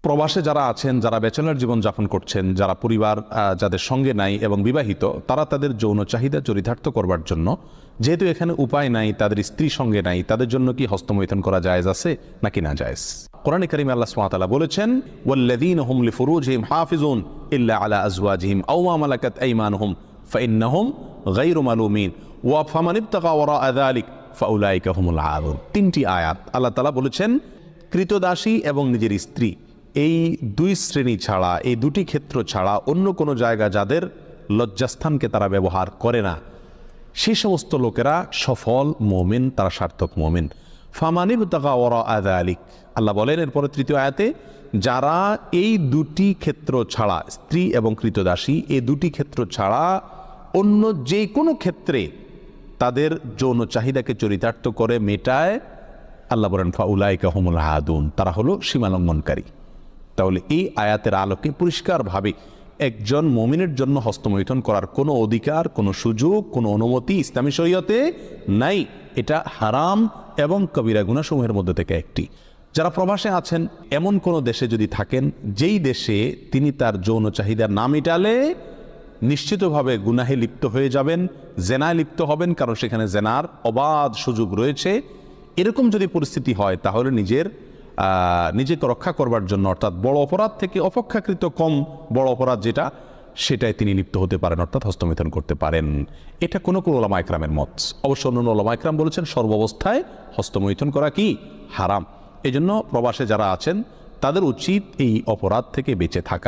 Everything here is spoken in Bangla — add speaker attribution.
Speaker 1: প্রবাসে যারা আছেন, যারা ব্যাচেলর জীবন যাপন করছেন, যারা পরিবার যাদের সঙ্গে নাই এবং বিবাহিত, তারা তাদের যৌন চাহিদা চরিতার্থ করবার জন্য, যেহেতু এখানে উপায় নাই, তাদের স্ত্রী সঙ্গে নাই, তাদের জন্য কি হস্তমৈথুন করা জায়েজ আছে নাকি না জায়েজ? কোরআনে কারিমে আল্লাহ সুবহানাহু ওয়া তাআলা বলেছেন, ওয়াল্লাযীনা হুম লিফুরুজিহিম হাফিজুন ইল্লা আলা আজওয়াজিহিম আও মা মালাকাত আইমানুহুম ফাইন্নাহুম গায়রু মালুমিন ওয়া ফামান ইবতাগা ওয়ারাআ যালিক ফাউলাইকা হুমুল আদুন। তিনটি আয়াত আল্লাহ তাআলা বলেছেন, কৃতদাসী এবং নিজের স্ত্রী, এই দুই শ্রেণী ছাড়া, এই দুটি ক্ষেত্র ছাড়া অন্য কোনো জায়গা যাদের লজ্জাস্থানকে তারা ব্যবহার করে না, সেই সমস্ত লোকেরা সফল মুমিন, তারা সার্থক মুমিন। ফামানিবতাগা ওয়ারাআ যালিক, আল্লাহ বলেন এরপরে তৃতীয় আয়াতে, যারা এই দুটি ক্ষেত্র ছাড়া, স্ত্রী এবং কৃতদাসী, এই দুটি ক্ষেত্র ছাড়া অন্য যে কোনো ক্ষেত্রে তাদের যৌন চাহিদাকে চরিতার্থ করে মেটায়, আল্লাহ বলেন ফাউলাইকা হুমুল আদুন, তারা হলো সীমালঙ্ঘনকারী। তাহলে এই আয়াতের আলোকে পরিষ্কারভাবে একজন মুমিনের জন্য হস্তমৈথুন করার কোনো অধিকার, কোনো সুযোগ, কোনো অনুমতি ইসলামী শরীয়তে নাই। এটা হারাম এবং কবিরা গুনাহসমূহের মধ্যে থেকে একটি। যারা প্রবাসে আছেন, এমন কোনো দেশে যদি থাকেন যেই দেশে তিনি তার যৌন চাহিদা না মেটালে নিশ্চিতভাবে গুনাহে লিপ্ত হয়ে যাবেন, জেনায় লিপ্ত হবেন, কারণ সেখানে জেনার অবাধ সুযোগ রয়েছে, এরকম যদি পরিস্থিতি হয়, তাহলে নিজেকে রক্ষা করবার জন্য, অর্থাৎ বড় অপরাধ থেকে অপেক্ষাকৃত কম বড় অপরাধ যেটা, সেটাই তিনি লিপ্ত হতে পারেন, অর্থাৎ হস্তমৈথুন করতে পারেন। এটা কোনো উলামা ইকরামের মত। অবশ্য অন্য উলামা ইকরাম বলেছেন সর্বাবস্থায় হস্তমৈথুন করা কি হারাম। এই জন্য প্রবাসে যারা আছেন তাদের উচিত এই অপরাধ থেকে বেঁচে থাকা।